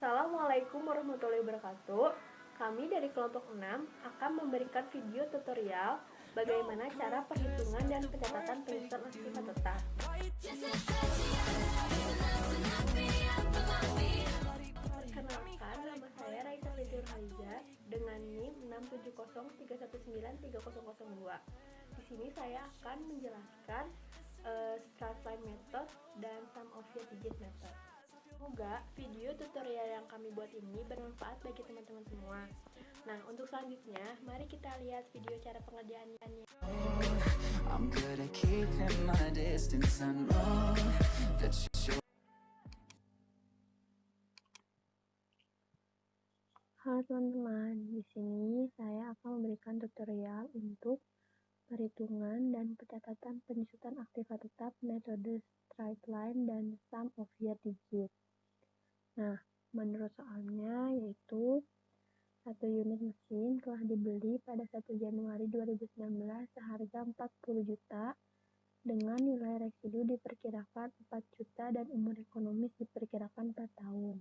Assalamualaikum warahmatullahi wabarakatuh. Kami dari kelompok 6 akan memberikan video tutorial bagaimana cara perhitungan dan pencatatan penyusunan aktiva tetap. Perkenalkan, nama saya Raisa Lidur Haliza dengan NIM 67031930002. Di sini saya akan menjelaskan straight line method dan sum of your digit method. Semoga video tutorial yang kami buat ini bermanfaat bagi teman-teman semua. Nah, untuk selanjutnya, mari kita lihat video cara pengerjaannya. Halo teman-teman, di sini saya akan memberikan tutorial untuk perhitungan dan pencatatan penyusutan aktiva tetap metode straight line dan sum of your digit. Nah, menurut soalnya yaitu satu unit mesin telah dibeli pada 1 Januari 2019 seharga 40 juta dengan nilai residu diperkirakan 4 juta dan umur ekonomis diperkirakan 4 tahun.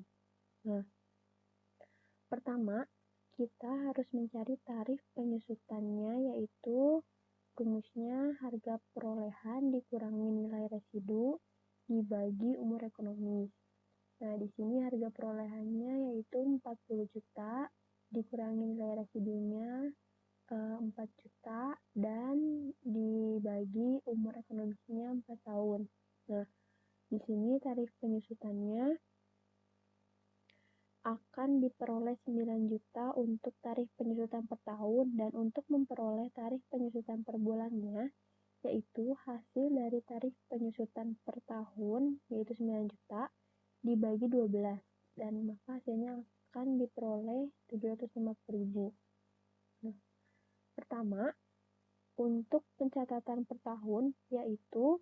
Nah, pertama, kita harus mencari tarif penyusutannya, yaitu rumusnya harga perolehan dikurangi nilai residu dibagi umur ekonomis. Nah, di sini harga perolehannya yaitu 40 juta dikurangi nilai residunya 4 juta dan dibagi umur ekonomisnya 4 tahun. Nah, di sini tarif penyusutannya akan diperoleh 9 juta untuk tarif penyusutan per tahun, dan untuk memperoleh tarif penyusutan per bulannya yaitu hasil dari tarif penyusutan per tahun yaitu 9 juta dibagi 12, dan maka hasilnya akan diperoleh 750.000. Nah, pertama, untuk pencatatan per tahun yaitu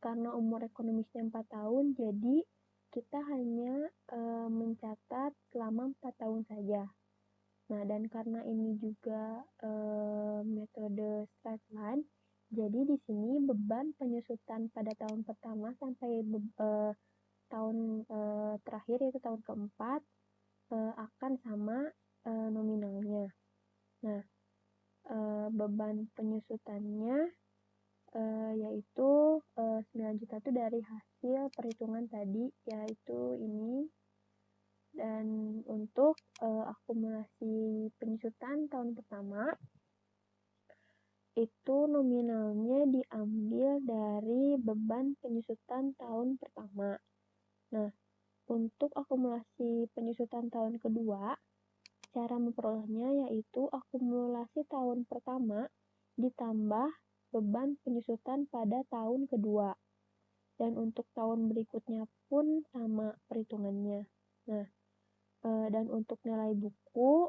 karena umur ekonomisnya 4 tahun, jadi kita hanya mencatat selama 4 tahun saja. Nah, dan karena ini juga metode straight line, jadi di sini beban penyusutan pada tahun pertama sampai tahun terakhir yaitu tahun keempat akan sama nominalnya. Nah, beban penyusutannya yaitu 9 juta itu dari hasil perhitungan tadi, yaitu ini. Dan untuk akumulasi penyusutan tahun pertama itu nominalnya diambil dari beban penyusutan tahun pertama. Nah, untuk akumulasi penyusutan tahun kedua, cara memperolehnya yaitu akumulasi tahun pertama ditambah beban penyusutan pada tahun kedua. Dan untuk tahun berikutnya pun sama perhitungannya. Nah, dan untuk nilai buku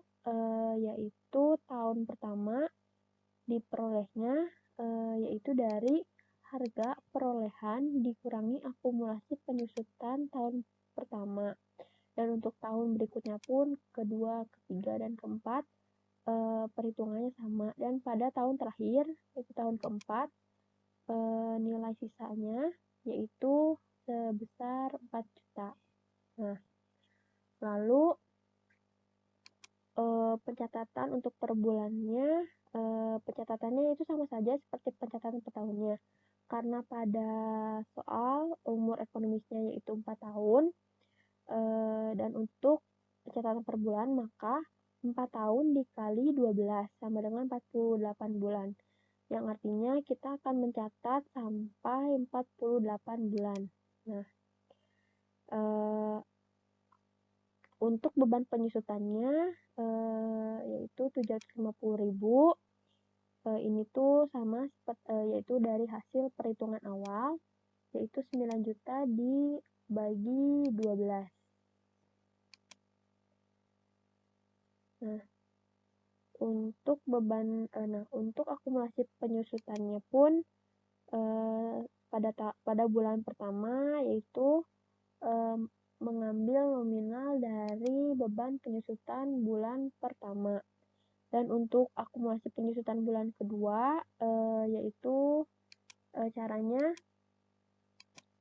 yaitu tahun pertama diperolehnya yaitu dari harga perolehan dikurangi akumulasi penyusutan tahun pertama. Dan untuk tahun berikutnya pun kedua, ketiga, dan keempat perhitungannya sama. Dan pada tahun terakhir yaitu tahun keempat nilai sisanya yaitu sebesar 4 juta. Nah, lalu pencatatan untuk per bulannya, pencatatannya itu sama saja seperti pencatatan per tahunnya. Karena pada soal umur ekonomisnya yaitu 4 tahun, dan untuk pencatatan per bulan maka 4 tahun dikali 12 sama dengan 48 bulan. Yang artinya kita akan mencatat sampai 48 bulan. Nah, untuk beban penyusutannya yaitu 750.000. Ini tuh sama yaitu dari hasil perhitungan awal yaitu 9 juta dibagi 12. Nah, untuk beban untuk akumulasi penyusutannya pun pada bulan pertama yaitu mengambil nominal dari beban penyusutan bulan pertama. Dan untuk akumulasi penyusutan bulan kedua yaitu caranya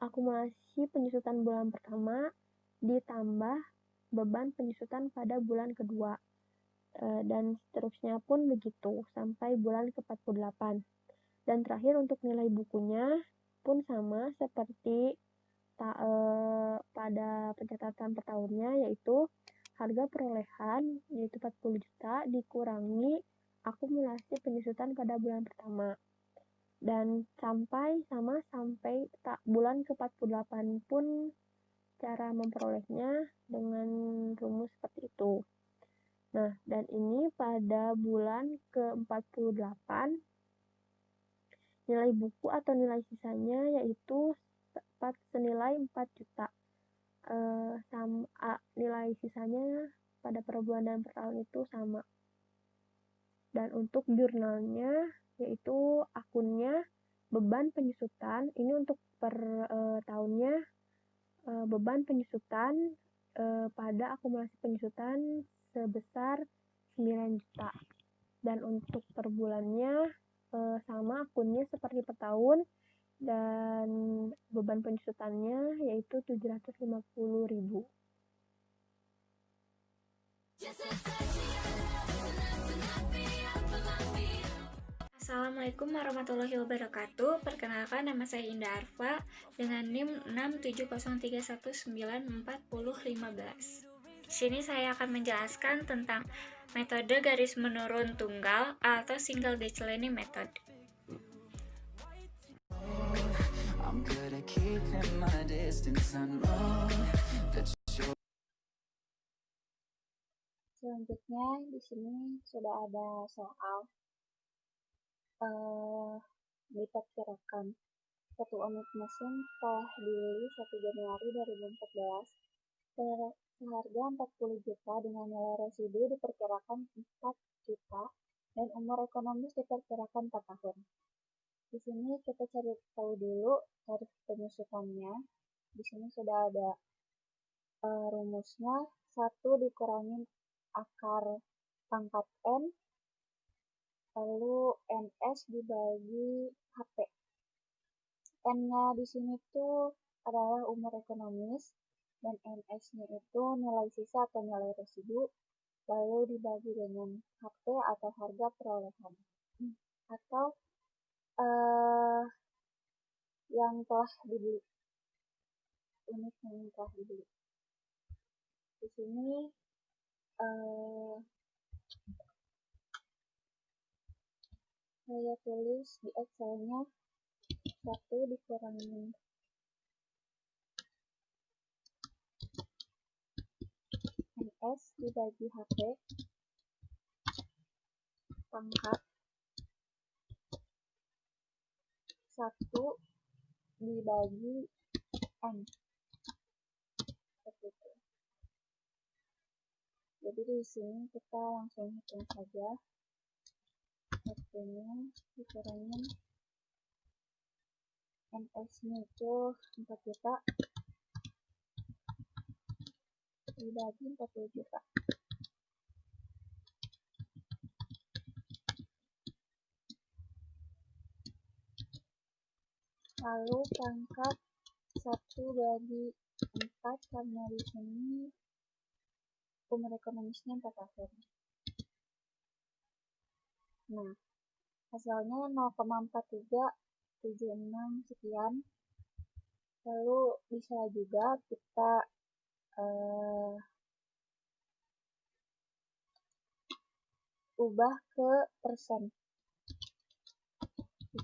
akumulasi penyusutan bulan pertama ditambah beban penyusutan pada bulan kedua. Dan seterusnya pun begitu sampai bulan ke-48. Dan terakhir untuk nilai bukunya pun sama seperti pada pencatatan per tahunnya, yaitu harga perolehan yaitu 40 juta dikurangi akumulasi penyusutan pada bulan pertama. Dan sampai bulan ke-48 pun cara memperolehnya dengan rumus seperti itu. Nah, dan ini pada bulan ke-48 nilai buku atau nilai sisanya yaitu senilai 4 juta. Nilai sisanya pada per bulan dan per tahun itu sama. Dan untuk jurnalnya yaitu akunnya beban penyusutan, ini untuk per tahunnya beban penyusutan pada akumulasi penyusutan sebesar 9 juta. Dan untuk per bulannya sama akunnya seperti per tahun, dan beban penyusutannya yaitu 750.000. Assalamualaikum warahmatullahi wabarakatuh. Perkenalkan, nama saya Indah Arfa dengan NIM 67031940015. Di sini saya akan menjelaskan tentang metode garis menurun tunggal atau single ditch learning method. Selanjutnya di sini sudah ada soal diperkirakan satu unit mesin telah dibeli 1 Januari 2014 seharga 40 juta dengan nilai residu diperkirakan 4 juta dan umur ekonomis diperkirakan 4 tahun. Di sini kita cari tahu dulu tarif penyusutannya. Di sini sudah ada rumusnya, 1 dikurangi akar pangkat N, lalu NS dibagi HP. N-nya di sini tuh adalah umur ekonomis, dan NS-nya itu nilai sisa atau nilai residu, lalu dibagi dengan HP atau harga perolehan, atau yang telah dibeli, unit yang telah dibeli. Di sini saya tulis di Excel-nya 1 dikurangi NS dibagi HP pangkat 1 dibagi N. Seperti itu. Jadi di sini kita langsung hitung saja. HP-nya dikurangi NS-nya itu 4 juta dibagi 40 juta. Lalu pangkat 1 bagi 4 karena di sini umur ekonomisnya 4 tahun. Nah, hasilnya 0,4376 sekian. Lalu bisa juga kita ubah ke persen.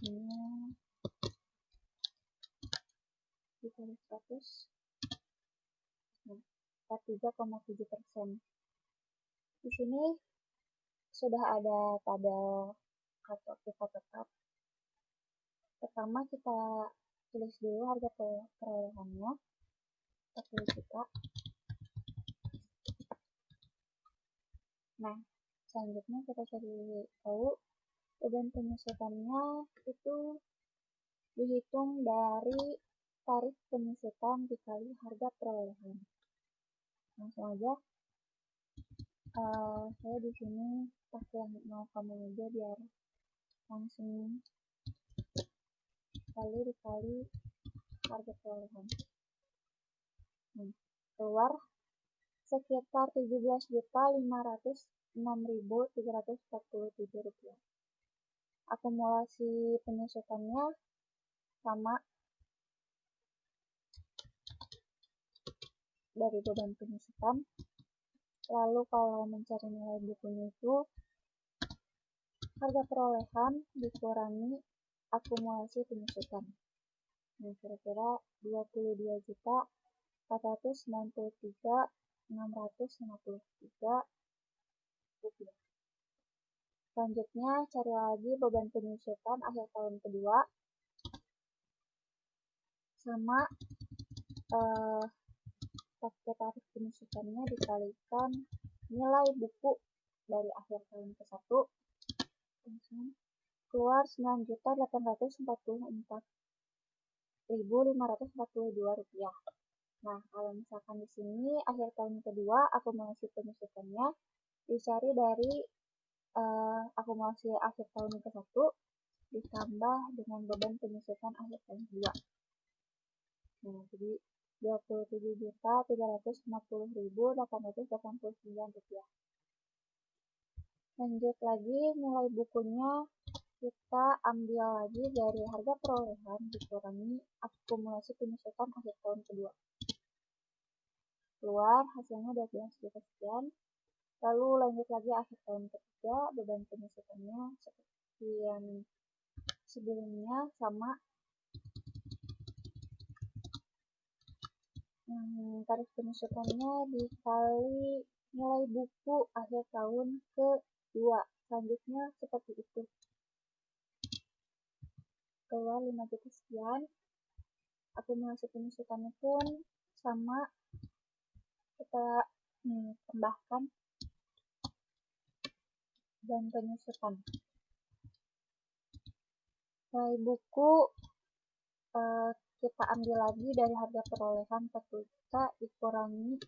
Ini dikali 100, nah, 43,7%. Di sini sudah ada tabel atau kita tetap. Pertama kita tulis dulu harga perolehannya 40 juta. Nah, selanjutnya kita cari tahu beban penyusutannya itu dihitung dari tarif penyusutan dikali harga perolehan. Langsung aja. Saya di sini pakai yang 0, aja biar langsung, lalu dikali harga perolehan. Keluar sekitar Rp17.506.347. Akumulasi penyusutannya sama dari beban penyusutan. Lalu kalau mencari nilai bukunya itu harga perolehan dikurangi akumulasi penyusutan. Nah, kira-kira Rp22.493.653. Selanjutnya, cari lagi beban penyusutan akhir tahun kedua sama pakai tarif penyusutannya dikalikan nilai buku dari akhir tahun ke-1, keluar Rp9.844.542. Nah, kalau misalkan di sini akhir tahun kedua akumulasi penyusutannya dicari dari akumulasi akhir tahun ke-1 ditambah dengan beban penyusutan akhir tahun kedua. Nah, jadi Rp27.350.889. Lanjut lagi, nilai bukunya kita ambil lagi dari harga perolehan dikurangi akumulasi penyusutan akhir tahun kedua. Keluar hasilnya 12 juta sekian. Lalu lanjut lagi akhir tahun ketiga, beban penyusutannya seperti yang sebelumnya sama. Tarif penyusutannya dikali nilai buku akhir tahun kedua. Selanjutnya seperti itu. Keluar 5 juta sekian. Akumulasi penyusutannya pun sama. Kita tambahkan dan penyusutan. Nilai buku kita ambil lagi dari harga perolehan 40 juta dikurangi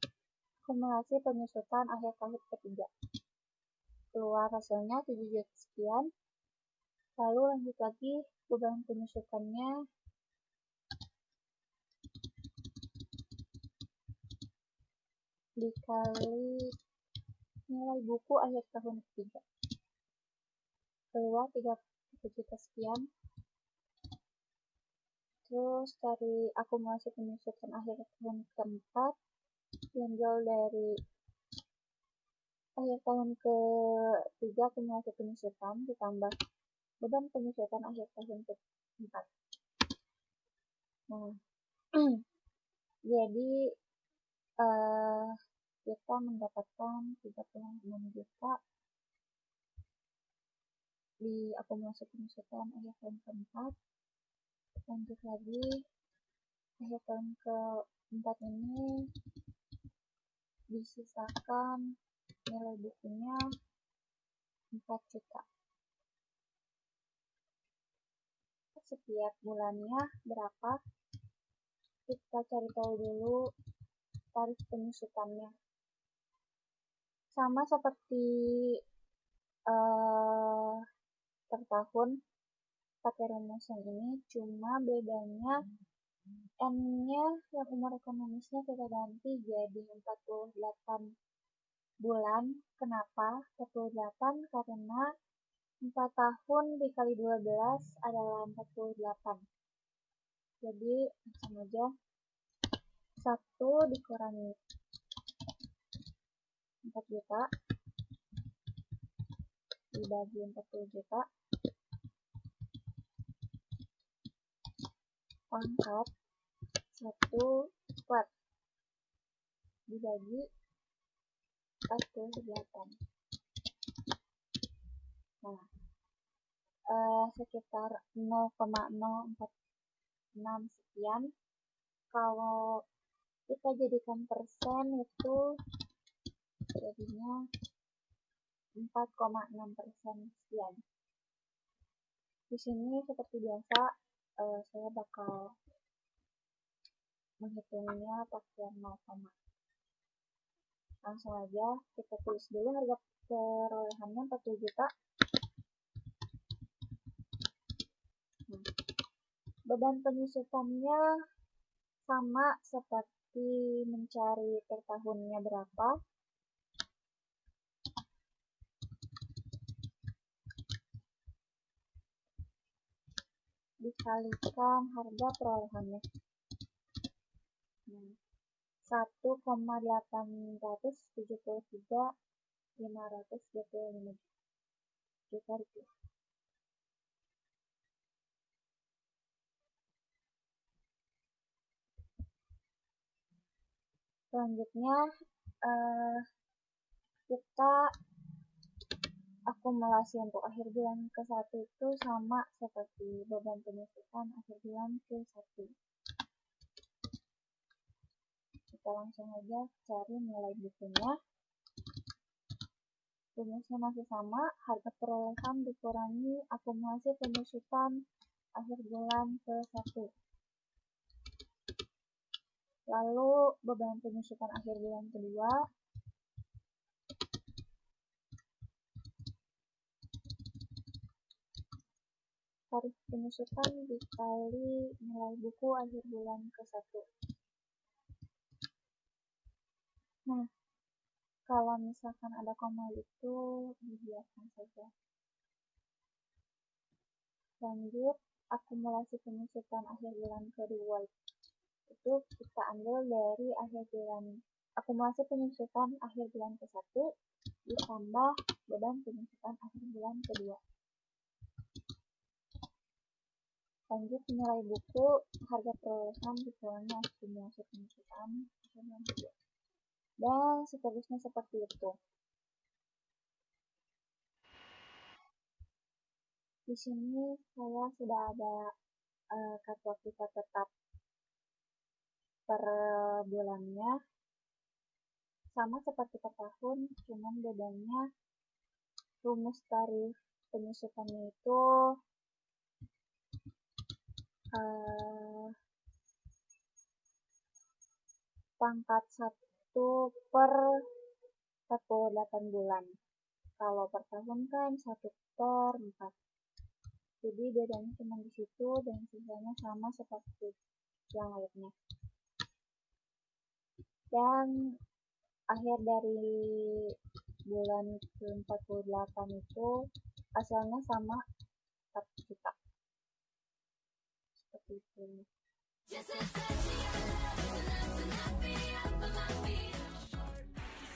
akumulasi penyusutan akhir tahun ketiga. Keluar hasilnya 7 juta sekian. Lalu lanjut lagi beban penyusutannya dikali nilai buku akhir tahun ketiga. Keluar 30 juta sekian. Terus cari akumulasi penyusutan akhir tahun keempat, diambil dari akhir tahun ketiga akumulasi penyusutan ditambah beban penyusutan akhir tahun keempat. Nah, jadi kita mendapatkan 36 juta di akumulasi penyusutan akhir tahun keempat. Lanjut lagi, akhir tahun keempat ini disisakan nilai bukunya 4 juta. Setiap bulannya berapa? Kita cari tahu dulu tarif penyusutannya. Sama seperti per tahun pakai rumus yang ini, cuma bedanya N-nya yang umur ekonomisnya kita ganti jadi 48 bulan. Kenapa 48? Karena 4 tahun dikali 12 adalah 48. Jadi langsung aja 1 dikurangi 4 juta dibagi 40 juta pangkat 1 kuat dibagi 48. Nah, sekitar 0,046 sekian. Kalau kita jadikan persen itu jadinya 4,6% sekian. Di sini seperti biasa saya bakal menghitungnya pakai 0, langsung aja kita tulis dulu harga perolehannya 40 juta. Beban penyusutannya Sama seperti mencari per tahunnya berapa, dikalikan harga perolehannya. Nah, 1,873.525 juta rupiah. Selanjutnya kita akumulasi untuk akhir bulan ke-1 itu sama seperti beban penyusutan akhir bulan ke-1. Kita langsung aja cari nilai bukunya. Rumusnya masih sama, harga perolehan dikurangi akumulasi penyusutan akhir bulan ke-1. Lalu beban penyusutan akhir bulan kedua, tarif penyusutan dikali nilai buku akhir bulan ke-1. Nah, kalau misalkan ada koma itu dibiarkan saja. Lanjut, akumulasi penyusutan akhir bulan kedua itu kita ambil dari akumulasi penyusutan akhir bulan ke-1 ditambah beban penyusutan akhir bulan kedua. Lanjut, nilai buku harga perolehan dikurangi akumulasi penyusutan akhir bulan kedua. Dan seterusnya seperti itu. Di sini saya sudah ada kartu aktiva tetap per bulannya, sama seperti per tahun, cuman bedanya rumus tarif penyusutannya itu pangkat 1 per 48 bulan. Kalau per tahun kan 1 per 4. Jadi bedanya cuma di situ dan sisanya sama seperti yang lainnya. Dan akhir dari bulan ke-48 itu hasilnya sama 4 juta. Seperti itu.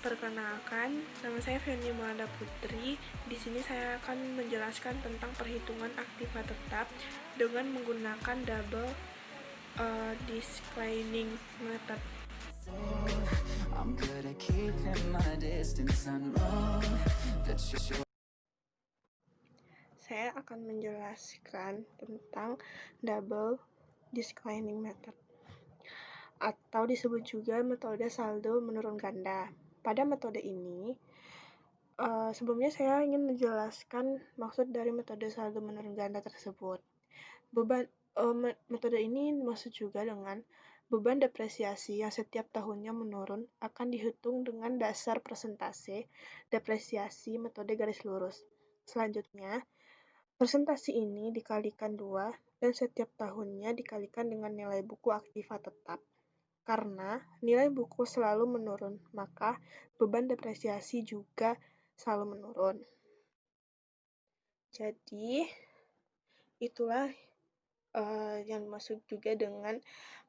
Perkenalkan, nama saya Feni Mulada Putri. Di sini saya akan menjelaskan tentang perhitungan aktiva tetap dengan menggunakan double declining method. Saya akan menjelaskan tentang double declining method, atau disebut juga metode saldo menurun ganda. Pada metode ini, sebelumnya saya ingin menjelaskan maksud dari metode saldo menurun ganda tersebut. Metode ini maksud juga dengan beban depresiasi yang setiap tahunnya menurun akan dihitung dengan dasar persentase depresiasi metode garis lurus. Selanjutnya, persentase ini dikalikan 2 dan setiap tahunnya dikalikan dengan nilai buku aktiva tetap. Karena nilai buku selalu menurun, maka beban depresiasi juga selalu menurun. Jadi, itulah yang dimaksud juga dengan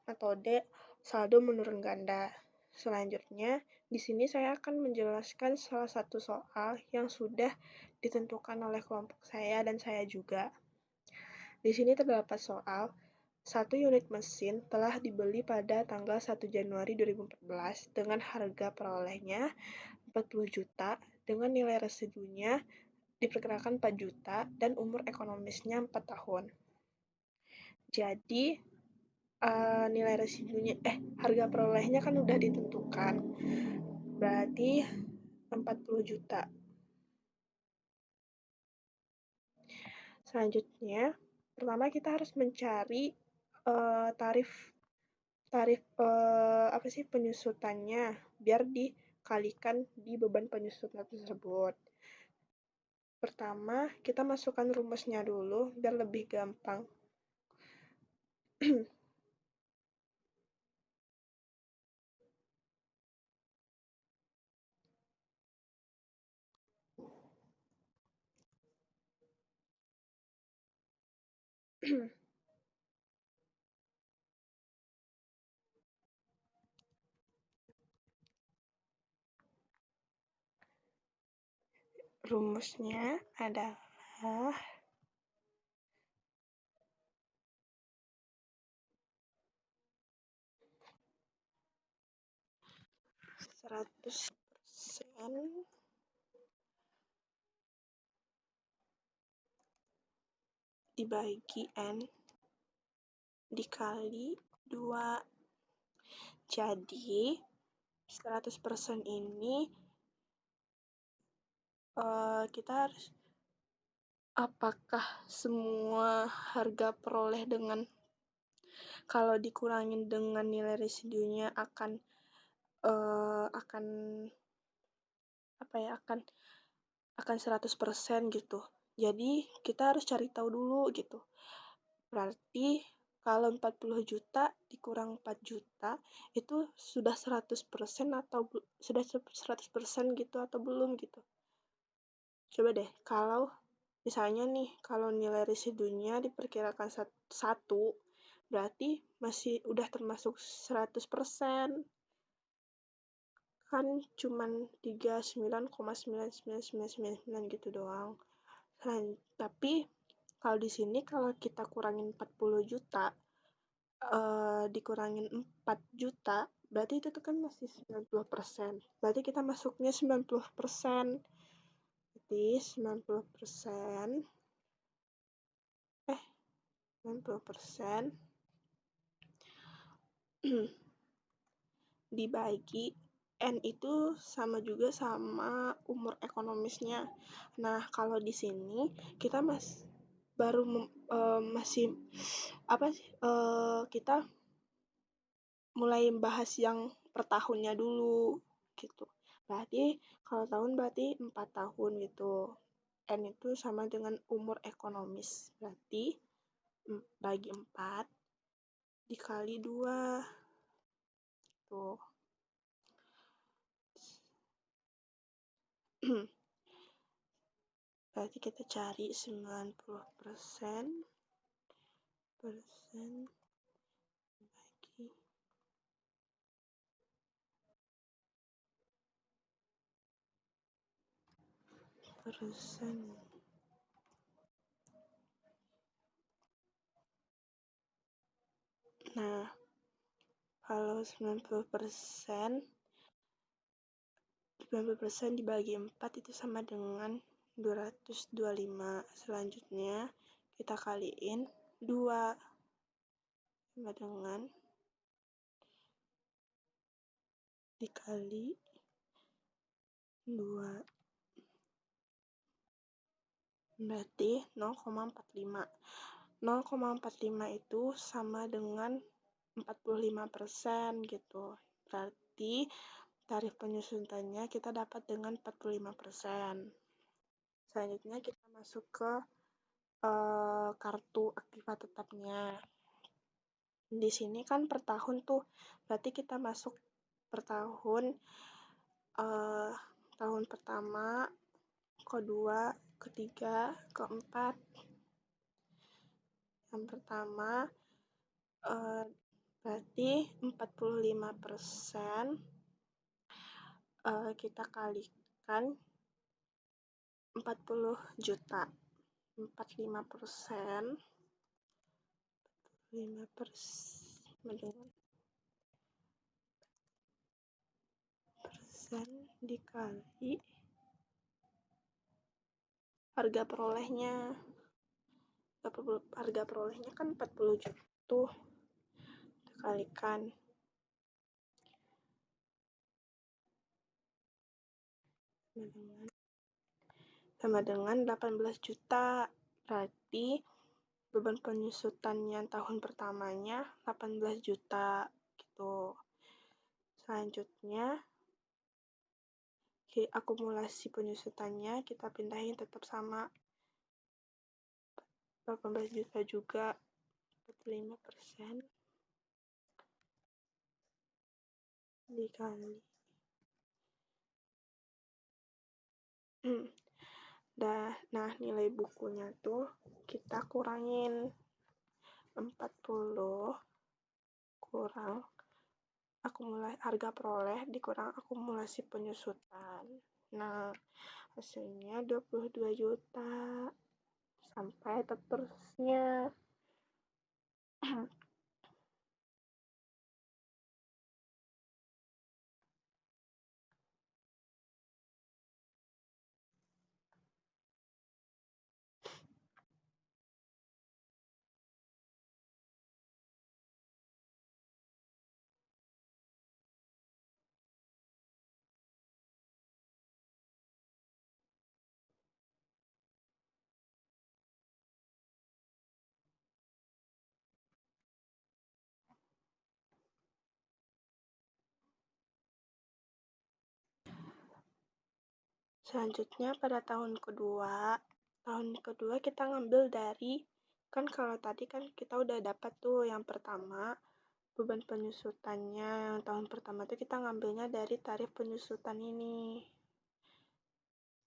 metode saldo menurun ganda. Selanjutnya, di sini saya akan menjelaskan salah satu soal yang sudah ditentukan oleh kelompok saya dan saya juga. Di sini terdapat soal, 1 unit mesin telah dibeli pada tanggal 1 Januari 2014 dengan harga perolehnya 40 juta dengan nilai residunya diperkirakan 4 juta dan umur ekonomisnya 4 tahun. Jadi, nilai residunya harga perolehnya kan udah ditentukan. Berarti 40 juta. Selanjutnya, pertama kita harus mencari tarif penyusutannya biar dikalikan di beban penyusutan tersebut. Pertama, kita masukkan rumusnya dulu biar lebih gampang. Rumusnya adalah 100% dibagi N dikali 2. Jadi 100% ini kita harus, apakah semua harga peroleh dengan kalau dikurangin dengan nilai residunya akan akan 100% gitu. Jadi kita harus cari tahu dulu gitu. Berarti kalau 40 juta dikurang 4 juta itu sudah 100% atau sudah 100% gitu atau belum gitu. Coba deh, kalau misalnya nih, kalau nilai residunya diperkirakan 1, berarti masih udah termasuk 100%. Kan cuman 39,99999 gitu doang. Tapi kalau di sini kalau kita kurangin 40 juta, dikurangin 4 juta, berarti itu tuh kan masih 90%. Berarti kita masuknya 90%. Jadi 90% 90% dibagi N itu sama juga sama umur ekonomisnya. Nah, kalau di sini kita kita mulai bahas yang per tahunnya dulu gitu. Berarti kalau tahun berarti 4 tahun gitu. N itu sama dengan umur ekonomis. Berarti bagi 4 dikali 2. Tuh. Berarti kita cari 90% bagi persen. Nah, kalau 90% dibagi 4 itu sama dengan 225. Selanjutnya kita kaliin 2 sama dengan dikali 2. Berarti 0,45. 0,45 itu sama dengan 45% gitu. Berarti tarif penyusutannya kita dapat dengan 45%. Selanjutnya kita masuk ke kartu aktiva tetapnya. Di sini kan per tahun tuh, berarti kita masuk per tahun, tahun pertama, kedua, ketiga, keempat. Yang pertama berarti 45%, kita kalikan 40 juta. 45% 45% dikali harga perolehnya. Harga perolehnya kan 40 juta tuh. Kita kalikan sama dengan 18 juta. Berarti beban penyusutannya tahun pertamanya 18 juta gitu. Selanjutnya akumulasi penyusutannya kita pindahin tetap sama 18 juta juga. 45% dikali nah nilai bukunya tuh kita kurangin 40 kurang harga peroleh dikurang akumulasi penyusutan. Nah, hasilnya 22 juta. Sampai terusnya. Selanjutnya pada tahun kedua kita ngambil dari, kan kalau tadi kan kita udah dapat tuh yang pertama, beban penyusutannya yang tahun pertama tuh kita ngambilnya dari tarif penyusutan ini.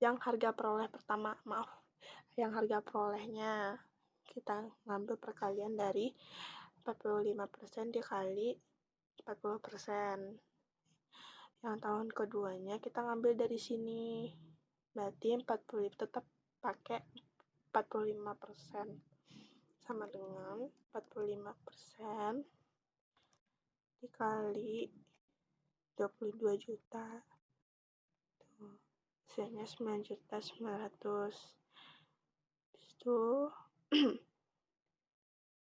Yang harga peroleh pertama, yang harga perolehnya kita ngambil perkalian dari 45% dikali 40%. Yang tahun keduanya kita ngambil dari sini. Berarti 40 tetap pakai 45%. Sama dengan 45% dikali 22 juta. Tuh, hasilnya 9.900.000. Habis itu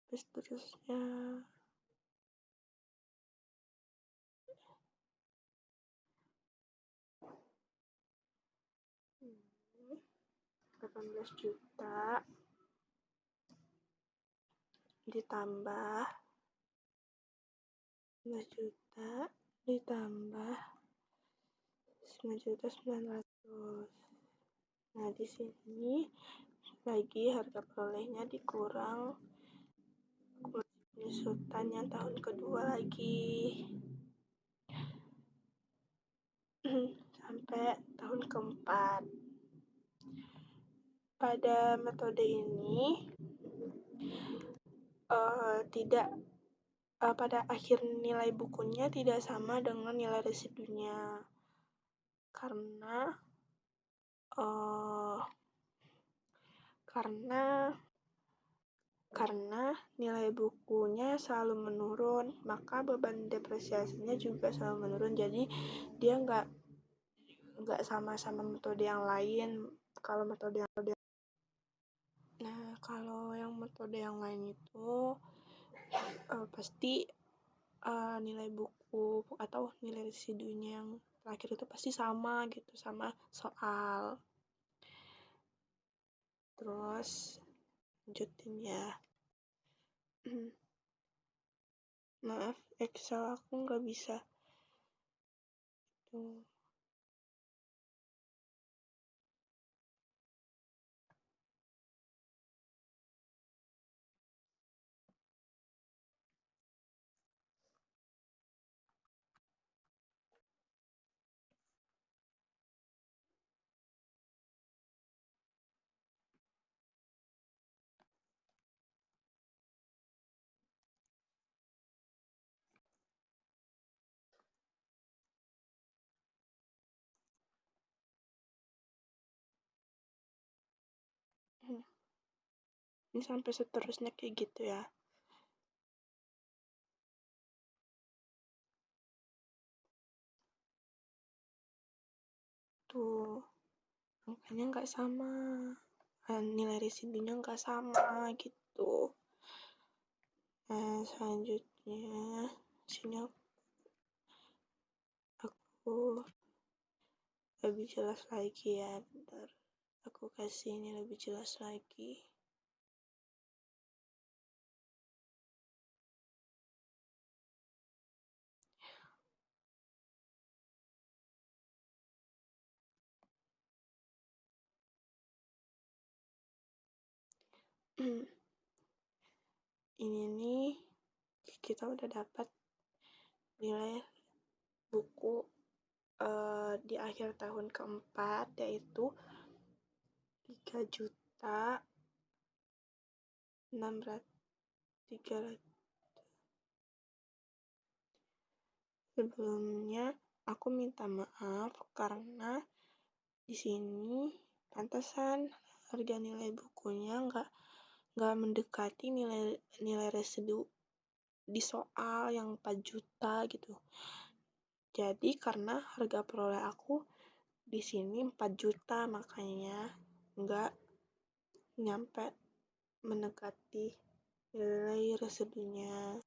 terus terusnya 18 juta ditambah 11 juta ditambah 9.900.000. Nah, di sini lagi harga perolehnya dikurang penyusutan yang tahun kedua lagi. Sampai tahun keempat. Pada metode ini pada akhir nilai bukunya tidak sama dengan nilai residunya, karena nilai bukunya selalu menurun, maka beban depresiasinya juga selalu menurun. Jadi dia nggak sama metode yang lain. Kalau yang metode yang lain itu pasti nilai buku atau nilai residunya yang terakhir itu pasti sama gitu, sama soal. Terus lanjutin ya. Maaf, Excel aku nggak bisa. Tuh. Ini sampai seterusnya kayak gitu ya. Tuh, angkanya nggak sama. Nilai residunya nggak sama gitu. Nah, selanjutnya sini aku lebih jelas lagi ya. Bentar, aku kasih ini lebih jelas lagi. Ini nih kita udah dapat nilai buku di akhir tahun keempat, yaitu 3.600.000 300. Sebelumnya aku minta maaf karena di sini pantesan harga nilai bukunya nggak mendekati nilai residu di soal yang 4 juta gitu. Jadi karena harga peroleh aku di sini 4 juta, makanya nggak nyampe mendekati nilai residunya.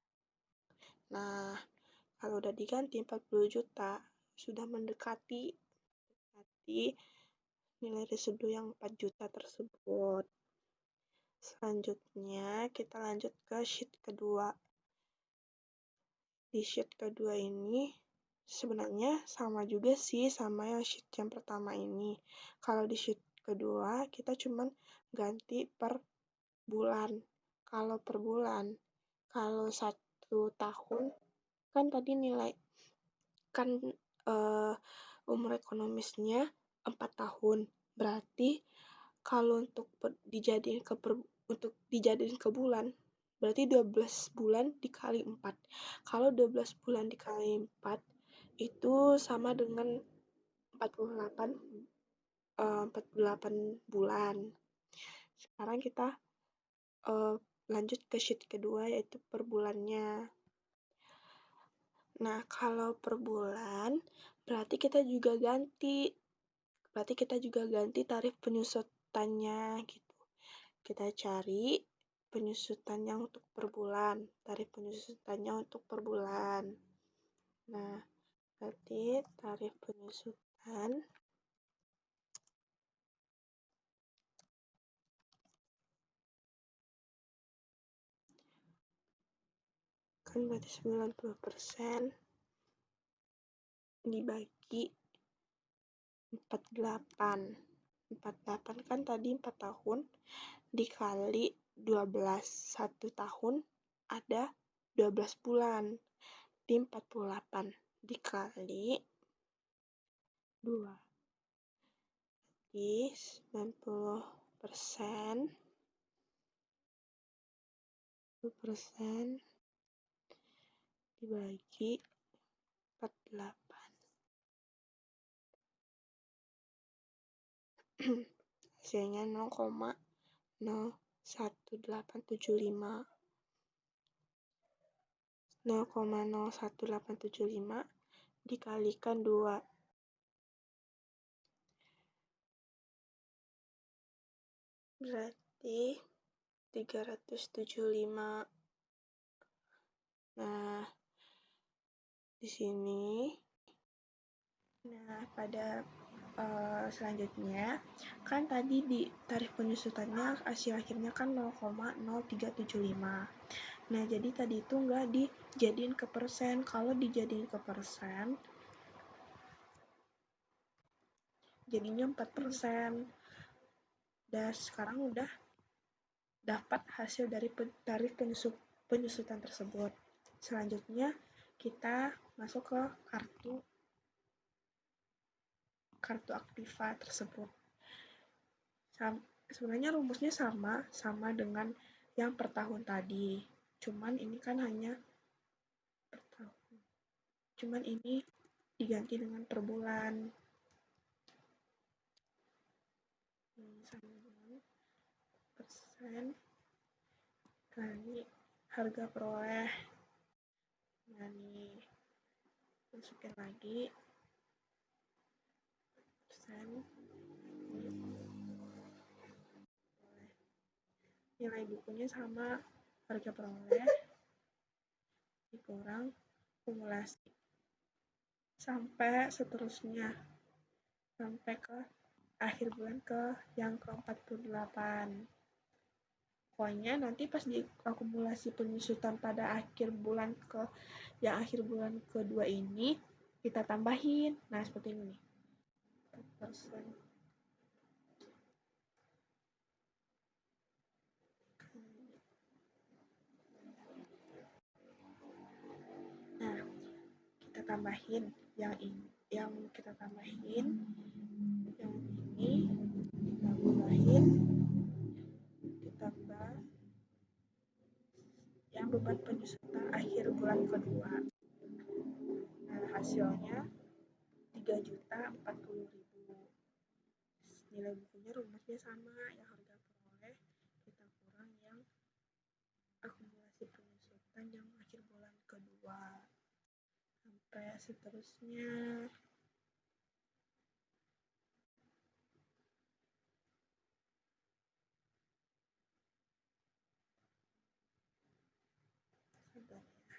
Nah, kalau udah diganti 40 juta, sudah mendekati nilai residu yang 4 juta tersebut. Selanjutnya, kita lanjut ke sheet kedua. Di sheet kedua ini, sebenarnya sama juga sih sama yang sheet yang pertama ini. Kalau di sheet kedua, kita cuman ganti per bulan. Kalau per bulan, kalau 1 tahun, kan tadi nilai, kan umur ekonomisnya 4 tahun. Berarti kalau untuk dijadiin ke bulan, berarti 12 bulan dikali 4. Kalau 12 bulan dikali 4, itu sama dengan 48 bulan. Sekarang kita lanjut ke sheet kedua, yaitu per bulannya. Nah, kalau per bulan, berarti kita juga ganti tarif penyusutannya gitu. Kita cari penyusutannya untuk per bulan, tarif penyusutannya untuk per bulan. Nah, berarti tarif penyusutan kan berarti 90% dibagi 48. 48 kan tadi 4 tahun dikali 12. 1 tahun ada 12 bulan. Di 48 dikali 2. Di 90% 10% dibagi 48. Hasilnya 0,01875. 0,01875 dikalikan 2. Berarti 375. Nah, di sini. Nah, pada selanjutnya, kan tadi di tarif penyusutannya hasil akhirnya kan 0,0375. Nah, jadi tadi itu nggak dijadiin ke persen. Kalau dijadiin ke persen, jadinya 4%. Dan sekarang udah dapat hasil dari tarif penyusutan tersebut. Selanjutnya, kita masuk ke kartu aktiva tersebut. Sebenarnya rumusnya sama dengan yang per tahun tadi. Cuman ini kan hanya per tahun. Cuman ini diganti dengan per bulan. Sama dengan persen kali harga peroleh. Nah, nih masukin lagi persen nilai bukunya sama harga peroleh dikurang kumulasi sampai seterusnya, sampai ke akhir bulan ke yang ke-48. Pokoknya nanti pas diakumulasi penyusutan pada akhir bulan kedua ini kita tambahin. Nah, seperti ini nih. Persen. Nah, kita tambahin yang ini, kita tambahin yang ini, tambahin, ditambah beban penyusutan akhir bulan kedua. Nah, hasilnya 3.040.000. Nilai bukunya rumusnya sama, yang harga peroleh kita kurang yang akumulasi penyusutan yang akhir bulan kedua. Sampai seterusnya. Sabar ya.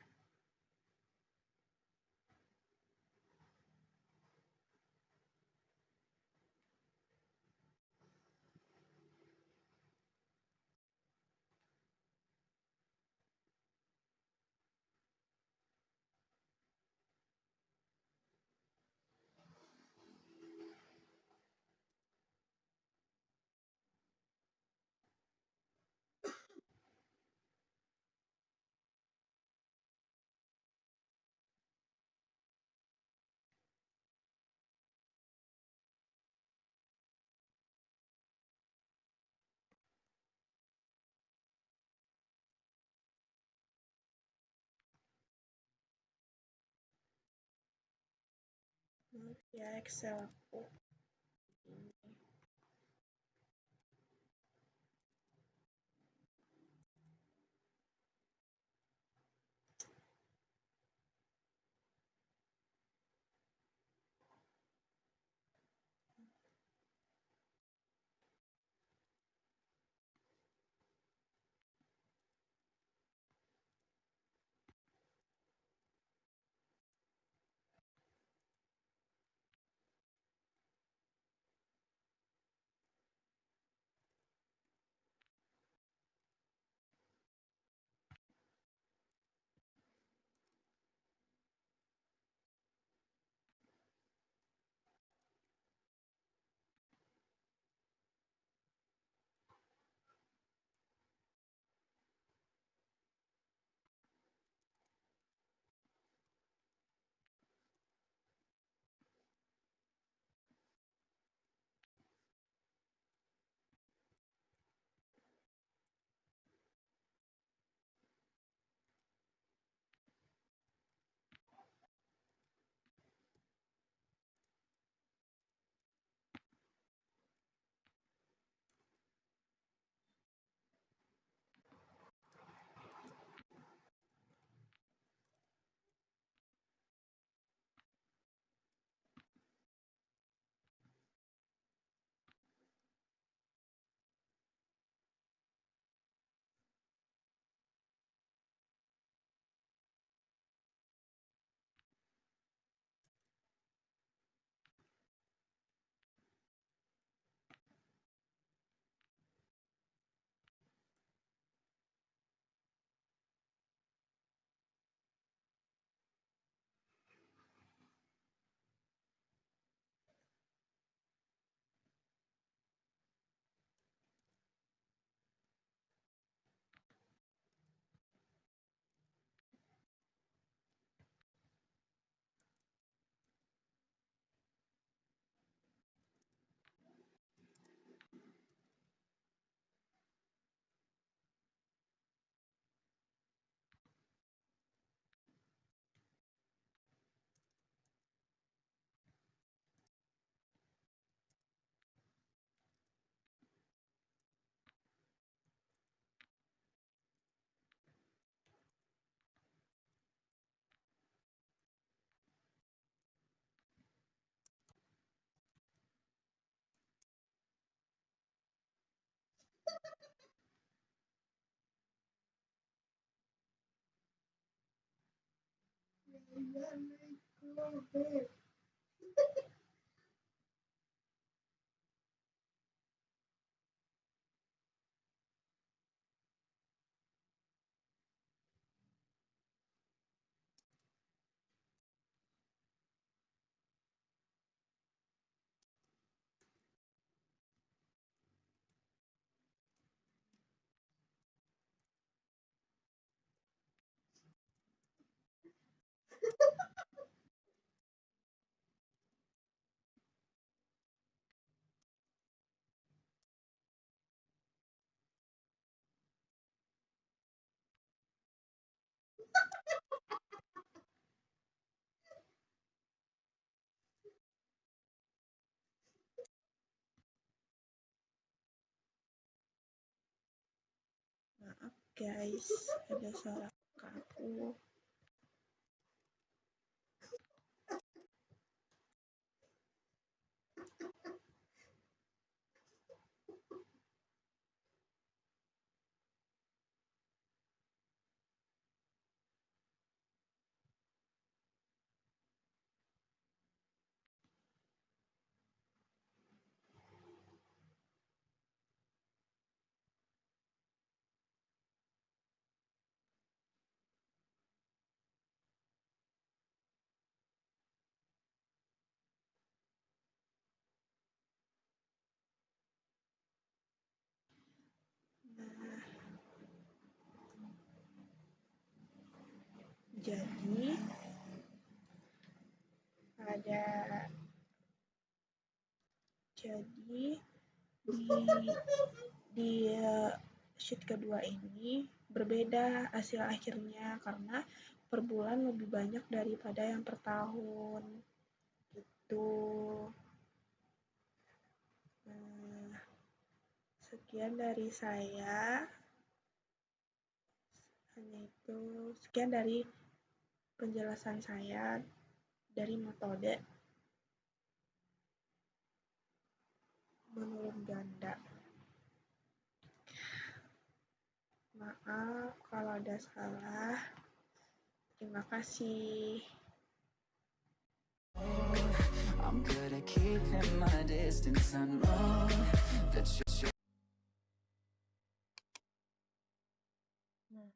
Maaf ya, Excel aku. Guys, ada suara aku. Jadi di sheet kedua ini berbeda hasil akhirnya karena per bulan lebih banyak daripada yang per tahun gitu. Nah, sekian dari saya. Sekian dari penjelasan saya dari metode menurun ganda. Maaf kalau ada salah. Terima kasih. I'm good at keeping my distance. I know that you're... Nah,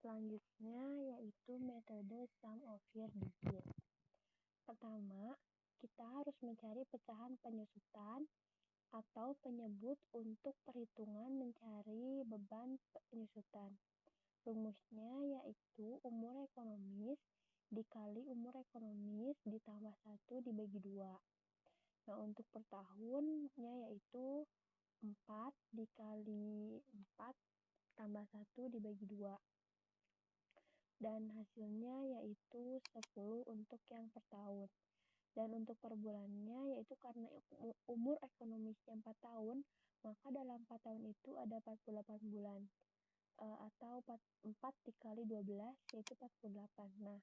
selanjutnya yaitu metode sum of your digit. Pertama, kita harus mencari pecahan penyusutan atau penyebut untuk perhitungan mencari beban penyusutan. Rumusnya yaitu umur ekonomis dikali umur ekonomis ditambah 1 dibagi 2. Nah, untuk per tahunnya yaitu 4 dikali 4 tambah 1 dibagi 2. Dan hasilnya yaitu 10 untuk yang per tahun. Dan untuk per bulannya yaitu karena umur ekonomisnya 4 tahun, maka dalam 4 tahun itu ada 48 bulan. Atau 4 dikali 12 yaitu 48. Nah,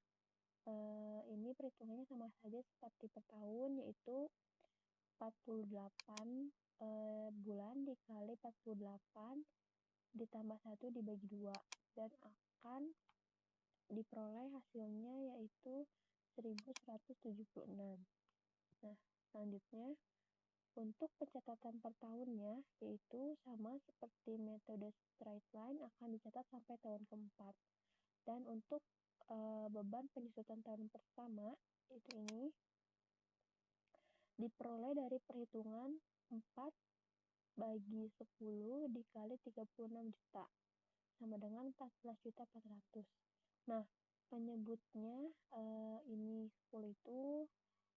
ini perhitungannya sama saja seperti per tahun, yaitu 48 bulan dikali 48 ditambah 1 dibagi 2, dan akan diperoleh hasilnya yaitu 1176. Nah, selanjutnya untuk pencatatan per tahunnya yaitu sama seperti metode straight line, akan dicatat sampai tahun keempat. Dan untuk beban penyusutan tahun pertama itu ini diperoleh dari perhitungan 4 bagi 10 dikali 36 juta sama dengan 14.400. Nah, penyebutnya ini 10 itu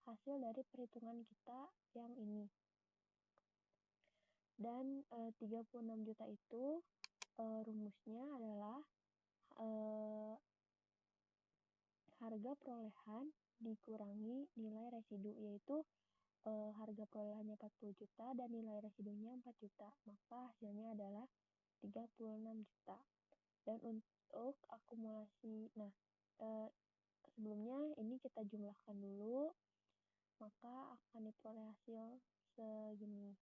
hasil dari perhitungan kita yang ini. Dan 36 juta itu rumusnya adalah harga perolehan dikurangi nilai residu, yaitu harga perolehannya 40 juta dan nilai residunya 4 juta, maka hasilnya adalah 36 juta. Dan untuk akumulasi, nah sebelumnya ini kita jumlahkan dulu, maka akan diperoleh hasil segini.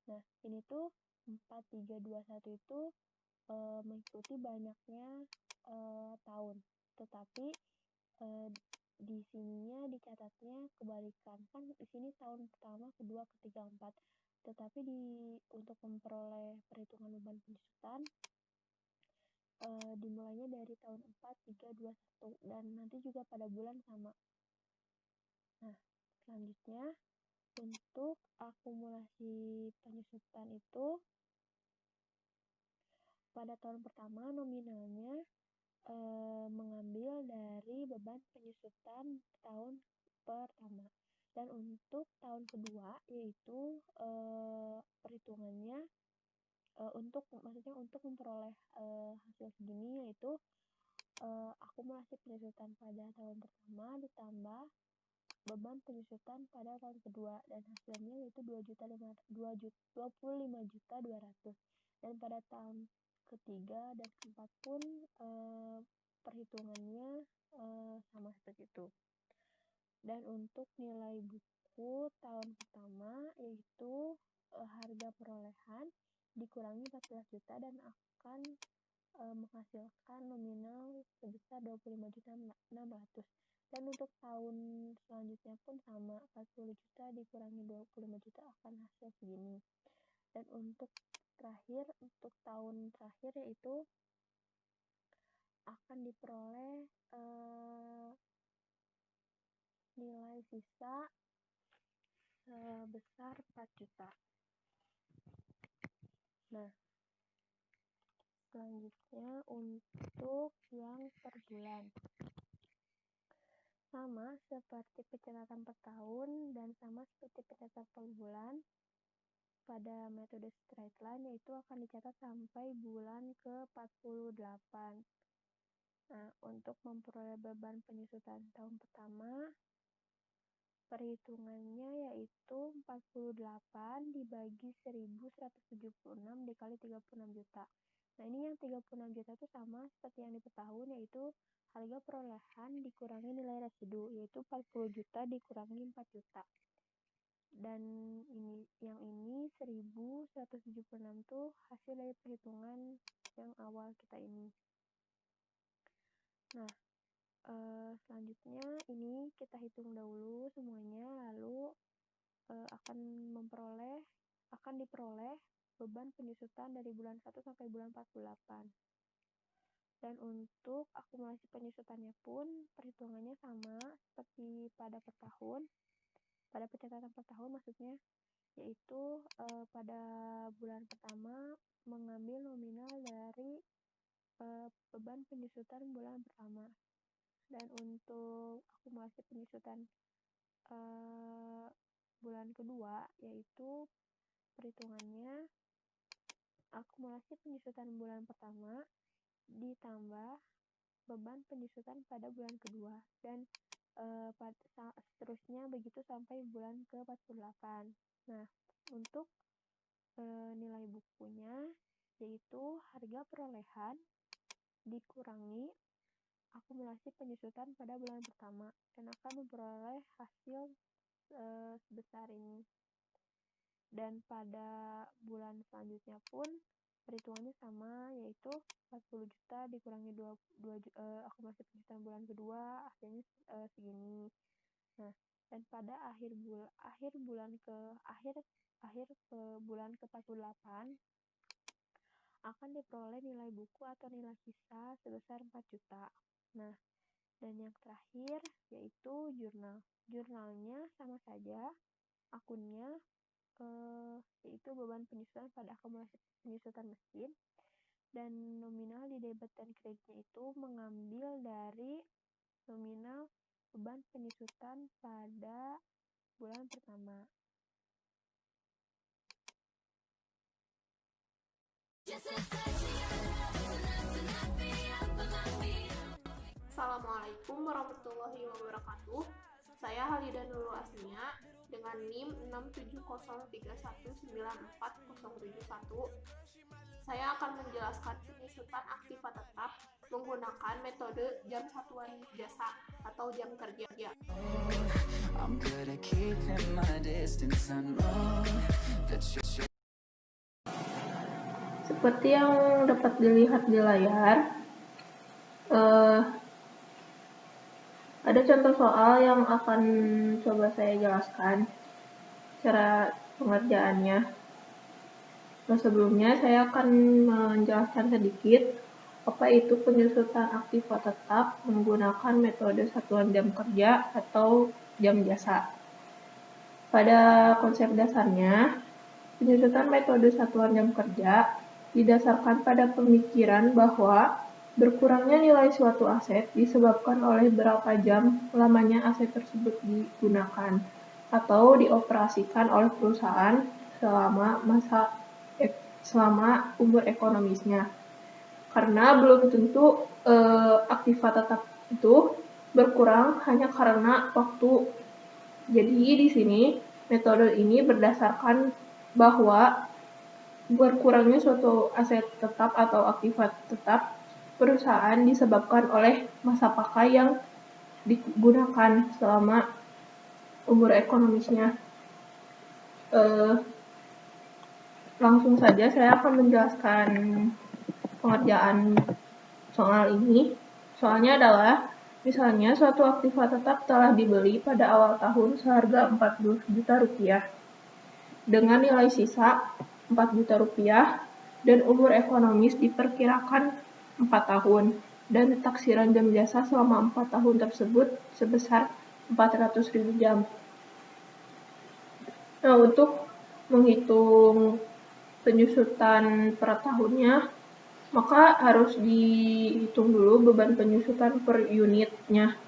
Nah, ini tuh 4321 itu mengikuti banyaknya tahun, tetapi di sininya dicatatnya kebalikan, kan di sini tahun pertama, kedua, ketiga, keempat, tetapi untuk memperoleh perhitungan beban penyusutan dimulainya dari tahun 4, 3, 2, 1, dan nanti juga pada bulan sama. Nah, selanjutnya untuk akumulasi penyusutan itu pada tahun pertama nominalnya mengambil dari beban penyusutan tahun pertama, dan untuk tahun kedua yaitu perhitungannya untuk memperoleh hasil segini, yaitu akumulasi penyusutan pada tahun pertama ditambah beban penyusutan pada tahun kedua, dan hasilnya yaitu 25.200. Dan pada tahun ketiga dan keempat pun perhitungannya sama seperti itu. Dan untuk nilai buku tahun pertama yaitu harga perolehan dikurangi 14 juta dan akan menghasilkan nominal sebesar 25.600. Dan untuk tahun selanjutnya pun sama, 40 juta dikurangi 25 juta akan hasil segini. Dan untuk tahun terakhir yaitu akan diperoleh nilai sisa sebesar 4 juta. Nah, selanjutnya untuk yang per bulan. Sama seperti pencatatan per tahun dan sama seperti pencatatan per bulan, pada metode straight line yaitu akan dicatat sampai bulan ke-48. Nah, untuk memperoleh beban penyusutan tahun pertama, perhitungannya yaitu 48 dibagi 1176 dikali 36 juta. Nah, ini yang 36 juta itu sama seperti yang di per tahun, yaitu harga perolehan dikurangi nilai residu, yaitu 40 juta dikurangi 4 juta. Dan yang ini 1176 tuh hasil dari perhitungan yang awal kita ini. Nah, selanjutnya ini kita hitung dahulu semuanya, lalu akan diperoleh beban penyusutan dari bulan 1 sampai bulan 48. Dan untuk akumulasi penyusutannya pun perhitungannya sama seperti pada per tahun, pada pencatatan per tahun maksudnya, yaitu pada bulan pertama mengambil nominal dari beban penyusutan bulan pertama. Dan untuk akumulasi penyusutan bulan kedua, yaitu perhitungannya akumulasi penyusutan bulan pertama ditambah beban penyusutan pada bulan kedua, dan seterusnya begitu sampai bulan ke-48. Nah, untuk nilai bukunya yaitu harga perolehan dikurangi akumulasi penyusutan pada bulan pertama dan akan memperoleh hasil sebesar ini. Dan pada bulan selanjutnya pun perhitungannya sama, yaitu 40 juta dikurangi 2 akumulasi penyusutan bulan kedua, hasilnya segini. Nah, dan pada akhir bulan ke-48 akan diperoleh nilai buku atau nilai sisa sebesar 4 juta. Nah, dan yang terakhir yaitu jurnal. Jurnalnya sama saja, akunnya yaitu beban penyusutan pada akumulasi penyusutan mesin, dan nominal di debit dan kreditnya itu mengambil dari nominal beban penyusutan pada bulan pertama. Assalamualaikum warahmatullahi wabarakatuh. Saya Halida Nurul Asmia dengan NIM 670319471. Saya akan menjelaskan penyusutan aktiva tetap menggunakan metode jam satuan jasa atau jam kerja. Seperti yang dapat dilihat di layar, ada contoh soal yang akan coba saya jelaskan cara pengerjaannya. Nah, sebelumnya saya akan menjelaskan sedikit apa itu penyusutan aktiva tetap menggunakan metode satuan jam kerja atau jam jasa. Pada konsep dasarnya, penyusutan metode satuan jam kerja didasarkan pada pemikiran bahwa berkurangnya nilai suatu aset disebabkan oleh berapa jam lamanya aset tersebut digunakan atau dioperasikan oleh perusahaan selama umur ekonomisnya. Karena belum tentu aktiva tetap itu berkurang hanya karena waktu. Jadi di sini metode ini berdasarkan bahwa berkurangnya suatu aset tetap atau aktiva tetap perusahaan disebabkan oleh masa pakai yang digunakan selama umur ekonomisnya. Langsung saja saya akan menjelaskan pengerjaan soal ini. Soalnya adalah, misalnya suatu aktiva tetap telah dibeli pada awal tahun seharga 40 juta rupiah dengan nilai sisa 4 juta rupiah dan umur ekonomis diperkirakan 4 tahun dan taksiran jam jasa selama 4 tahun tersebut sebesar 400.000 jam. Nah, untuk menghitung penyusutan per tahunnya, maka harus dihitung dulu beban penyusutan per unitnya.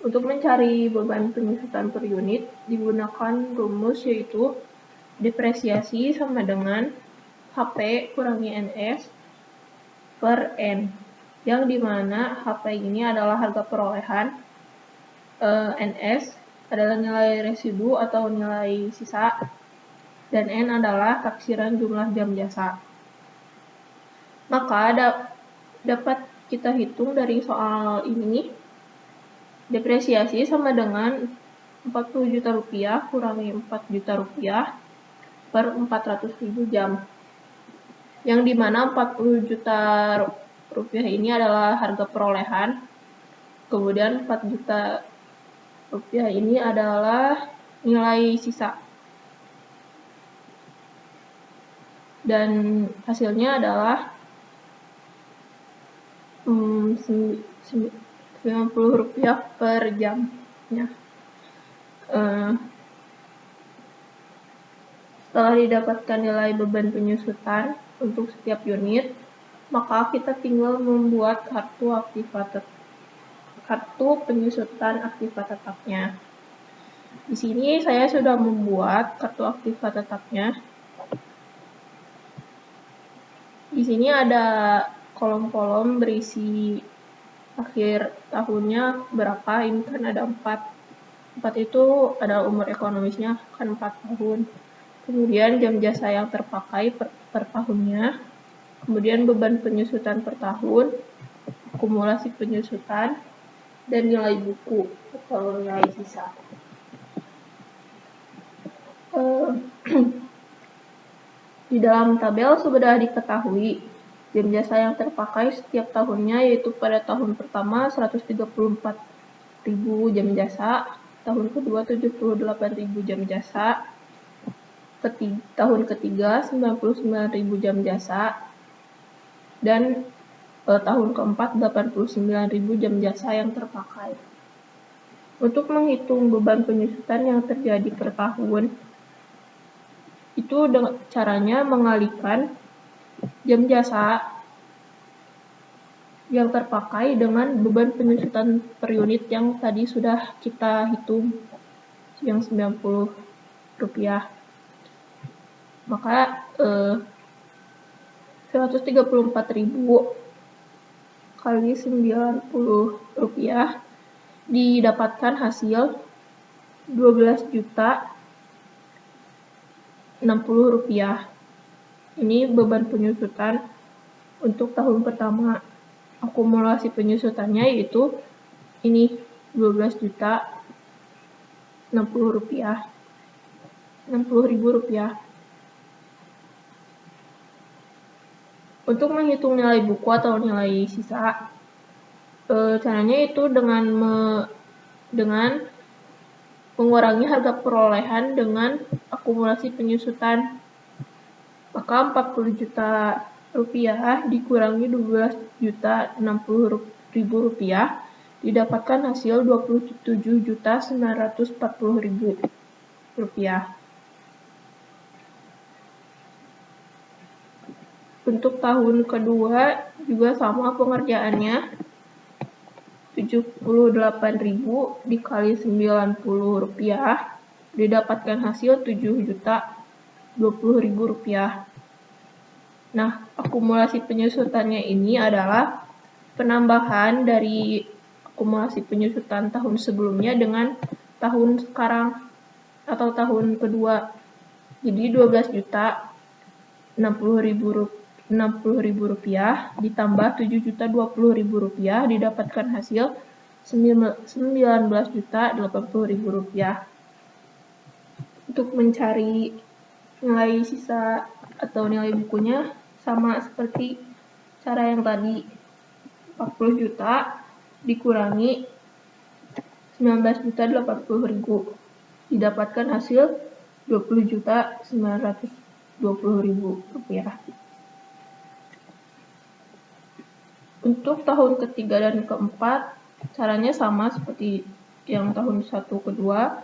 Untuk mencari beban penyusutan per unit, digunakan rumus yaitu depresiasi sama dengan HP kurangi NS per N, yang dimana HP ini adalah harga perolehan, NS adalah nilai residu atau nilai sisa, dan N adalah taksiran jumlah jam jasa. Maka dapat kita hitung dari soal ini, depresiasi sama dengan 40 juta rupiah kurangi 4 juta rupiah per 400.000 jam. Yang dimana 40 juta rupiah ini adalah harga perolehan, kemudian 4 juta rupiah ini adalah nilai sisa. Dan hasilnya adalah 90 rupiah per jamnya. Setelah didapatkan nilai beban penyusutan untuk setiap unit, maka kita tinggal membuat kartu penyusutan aktiva tetapnya. Di sini saya sudah membuat kartu aktiva tetapnya. Di sini ada kolom-kolom berisi akhir tahunnya berapa. Ini kan ada 4 itu ada umur ekonomisnya kan 4 tahun. Kemudian jam jasa yang terpakai per tahunnya, kemudian beban penyusutan per tahun, akumulasi penyusutan, dan nilai buku atau nilai sisa. Di dalam tabel sudah diketahui jam jasa yang terpakai setiap tahunnya, yaitu pada tahun pertama 134.000 jam jasa, tahun kedua 78.000 jam jasa, tahun ketiga 99.000 jam jasa, dan tahun keempat 89.000 jam jasa yang terpakai. Untuk menghitung beban penyusutan yang terjadi per tahun, itu caranya mengalihkan jam jasa yang terpakai dengan beban penyusutan per unit yang tadi sudah kita hitung, yang 90 rupiah. Maka 134.000 kali 90 rupiah didapatkan hasil 12.060 rupiah. Ini beban penyusutan untuk tahun pertama. Akumulasi penyusutannya yaitu ini 12.060 rupiah, 60.000 rupiah. Untuk menghitung nilai buku atau nilai sisa, caranya itu dengan mengurangi harga perolehan dengan akumulasi penyusutan. Maka 40 juta rupiah dikurangi 12.060.000 rupiah didapatkan hasil 27.940.000 rupiah. Untuk tahun kedua juga sama pengerjaannya, 78.000 dikali 90 rupiah didapatkan hasil 7.020.000 rupiah. Nah, akumulasi penyusutannya ini adalah penambahan dari akumulasi penyusutan tahun sebelumnya dengan tahun sekarang atau tahun kedua. Jadi 12.060.000 rupiah ditambah 7.020.000 rupiah didapatkan hasil 19.080.000 rupiah. Untuk mencari nilai sisa atau nilai bukunya sama seperti cara yang tadi, 40 juta dikurangi 19.080.000 didapatkan hasil 20.920.000 rupiah. Untuk tahun ketiga dan keempat caranya sama seperti yang tahun 1 kedua,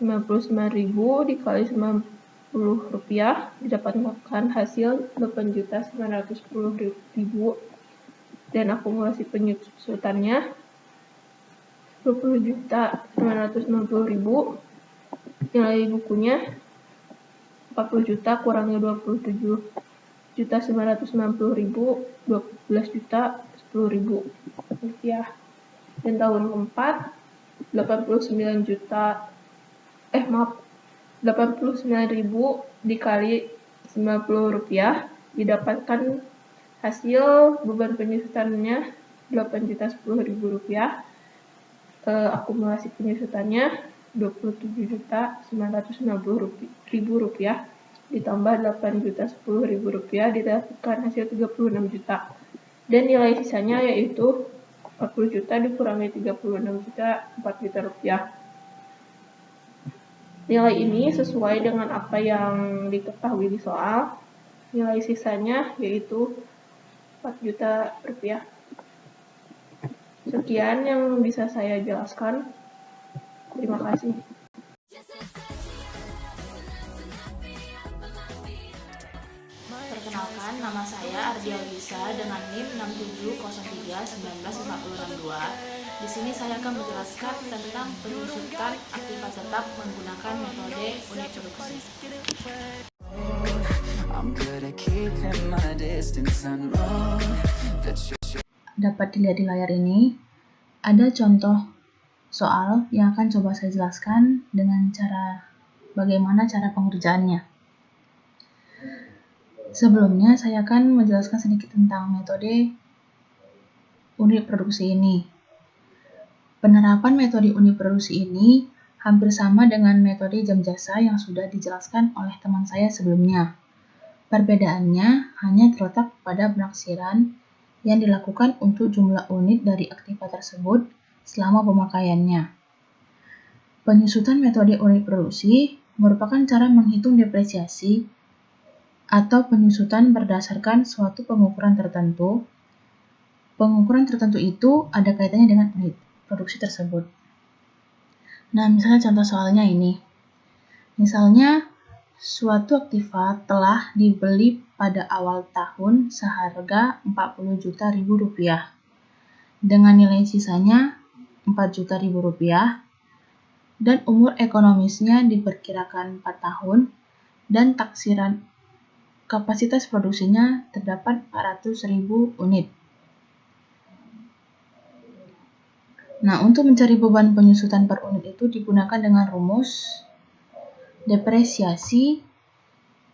99.000 dikali 90 rupiah didapatkan hasil 8.910.000 dan akumulasi penyusutannya 20.990.000. Nilai bukunya 40 juta kurangi 27.990.000, 12.010.000 rupiah. Dan tahun keempat 89.000 dikali 90 rupiah didapatkan hasil beban penyusutannya 8.010.000 rupiah. Akumulasi penyusutannya 27.990.000 rupiah ditambah 8.010.000 rupiah didapatkan hasil 36 juta. Dan nilai sisanya yaitu 40 juta dikurangi 36 juta, 4 juta rupiah. Nilai ini sesuai dengan apa yang diketahui di soal. Nilai sisanya yaitu 4 juta rupiah. Sekian yang bisa saya jelaskan. Terima kasih. Perkenalkan, nama saya Ardia Lisa dengan NIM 6703194062. Di sini saya akan menjelaskan tentang penyusutan aktiva tetap menggunakan metode unit produksi. Dapat dilihat di layar ini, ada contoh soal yang akan coba saya jelaskan dengan bagaimana cara pengerjaannya. Sebelumnya, saya akan menjelaskan sedikit tentang metode unit produksi ini. Penerapan metode unit produksi ini hampir sama dengan metode jam jasa yang sudah dijelaskan oleh teman saya sebelumnya. Perbedaannya hanya terletak pada penaksiran yang dilakukan untuk jumlah unit dari aktiva tersebut selama pemakaiannya. Penyusutan metode unit produksi merupakan cara menghitung depresiasi atau penyusutan berdasarkan suatu pengukuran tertentu. Pengukuran tertentu itu ada kaitannya dengan unit produksi tersebut. Nah, misalnya contoh soalnya ini. Misalnya, suatu aktiva telah dibeli pada awal tahun seharga 40 juta rupiah dengan nilai sisanya 4 juta rupiah dan umur ekonomisnya diperkirakan 4 tahun dan taksiran kapasitas produksinya terdapat 400.000 unit. Nah, untuk mencari beban penyusutan per unit itu digunakan dengan rumus depresiasi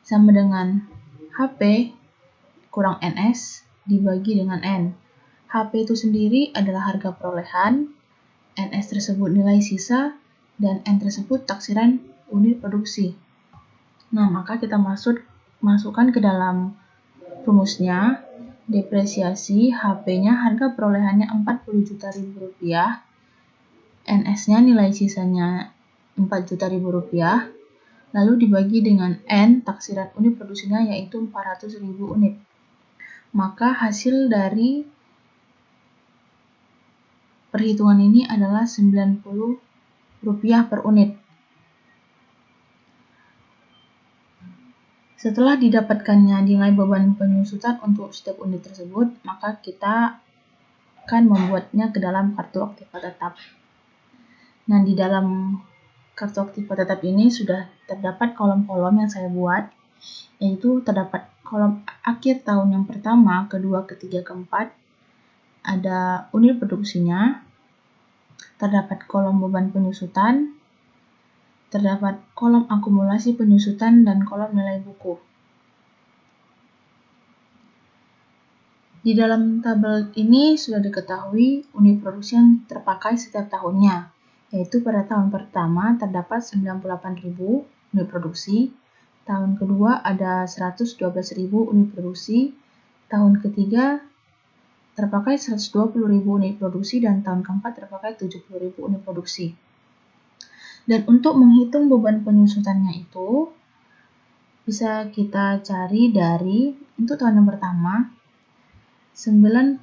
sama dengan HP kurang NS dibagi dengan N. HP itu sendiri adalah harga perolehan, NS tersebut nilai sisa, dan N tersebut taksiran unit produksi. Nah, maka kita masukkan ke dalam rumusnya. Depresiasi HP-nya harga perolehannya 40 juta rupiah, NS-nya nilai sisanya 4 juta rupiah, lalu dibagi dengan N taksiran unit produksinya yaitu 400.000 unit. Maka hasil dari perhitungan ini adalah 90 rupiah per unit. Setelah didapatkannya nilai beban penyusutan untuk setiap unit tersebut, maka kita akan membuatnya ke dalam kartu aktiva tetap. Nah, di dalam kartu aktiva tetap ini sudah terdapat kolom-kolom yang saya buat, yaitu terdapat kolom akhir tahun yang pertama, kedua, ketiga, keempat, ada unit produksinya, terdapat kolom beban penyusutan, terdapat kolom akumulasi penyusutan dan kolom nilai buku. Di dalam tabel ini sudah diketahui unit produksi yang terpakai setiap tahunnya, yaitu pada tahun pertama terdapat 98.000 unit produksi, tahun kedua ada 112.000 unit produksi, tahun ketiga terpakai 120.000 unit produksi, dan tahun keempat terpakai 70.000 unit produksi. Dan untuk menghitung beban penyusutannya itu, bisa kita cari dari, untuk tahun yang pertama, 98.000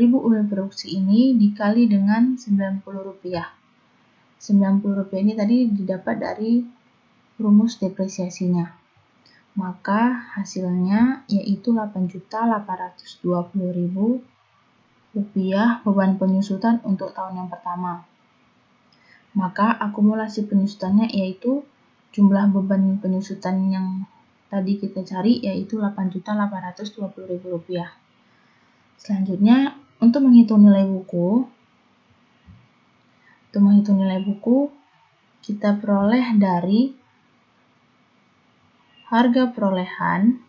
unit produksi ini dikali dengan Rp90. Rp90 ini tadi didapat dari rumus depresiasinya. Maka hasilnya yaitu Rp8.820.000 beban penyusutan untuk tahun yang pertama. Maka akumulasi penyusutannya yaitu jumlah beban penyusutan yang tadi kita cari yaitu Rp8.820.000. Selanjutnya, untuk menghitung nilai buku, kita peroleh dari harga perolehan.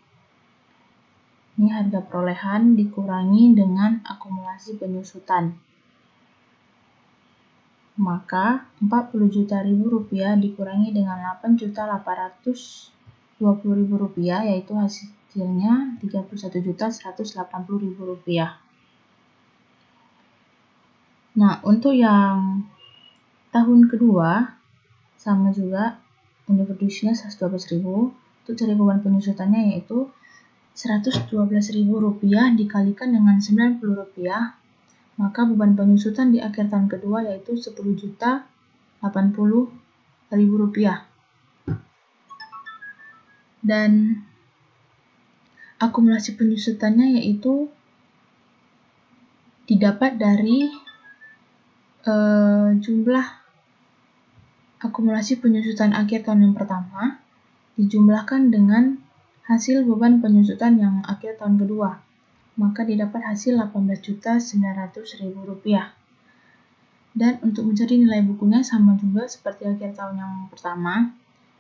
Ini harga perolehan dikurangi dengan akumulasi penyusutan. Maka Rp40 juta dikurangi dengan Rp8.820.000 yaitu hasilnya Rp31.180.000. Nah, untuk yang tahun kedua sama juga unit produksinya 112.000. Untuk cari beban penyusutannya yaitu Rp112.000 dikalikan dengan Rp90, maka beban penyusutan di akhir tahun kedua yaitu Rp10.080.000. Dan akumulasi penyusutannya yaitu didapat dari jumlah akumulasi penyusutan akhir tahun yang pertama dijumlahkan dengan hasil beban penyusutan yang akhir tahun kedua, maka didapat hasil Rp18.900.000. Dan untuk mencari nilai bukunya sama juga seperti akhir tahun yang pertama,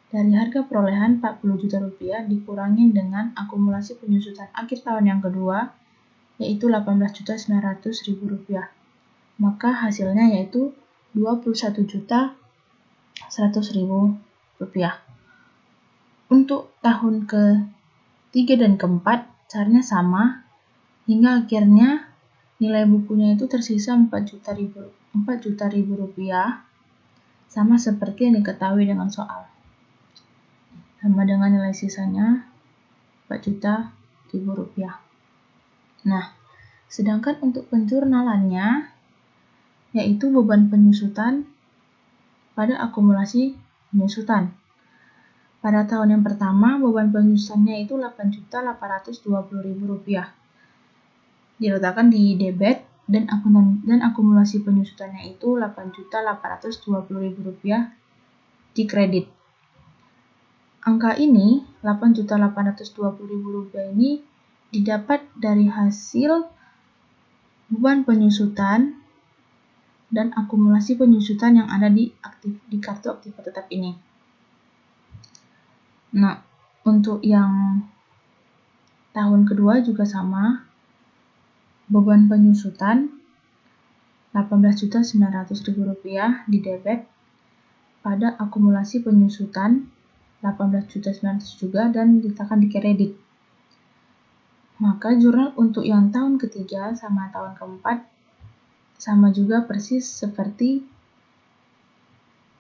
dari harga perolehan Rp40 juta dikurangi dengan akumulasi penyusutan akhir tahun yang kedua, yaitu Rp18.900.000. Maka hasilnya yaitu Rp21.100.000. Untuk tahun ke-3 dan ke-4, caranya sama, hingga akhirnya nilai bukunya itu tersisa Rp4 juta, sama seperti yang diketahui dengan soal. Sama dengan nilai sisanya Rp4 juta. Nah, sedangkan untuk penjurnalannya, yaitu beban penyusutan pada akumulasi penyusutan. Pada tahun yang pertama, beban penyusutannya itu Rp8.820.000. Diletakkan di debit dan akumulasi penyusutannya itu Rp8.820.000 di kredit. Angka ini, Rp8.820.000 ini didapat dari hasil beban penyusutan dan akumulasi penyusutan yang ada di kartu aktiva tetap ini. Nah, untuk yang tahun kedua juga sama, beban penyusutan Rp18.900.000 di debit, pada akumulasi penyusutan Rp18.900.000 juga dan diletakkan di kredit. Maka jurnal untuk yang tahun ketiga sama tahun keempat sama juga persis seperti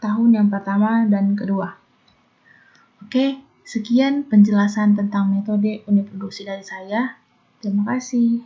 tahun yang pertama dan kedua. Oke, sekian penjelasan tentang metode unit produksi dari saya. Terima kasih.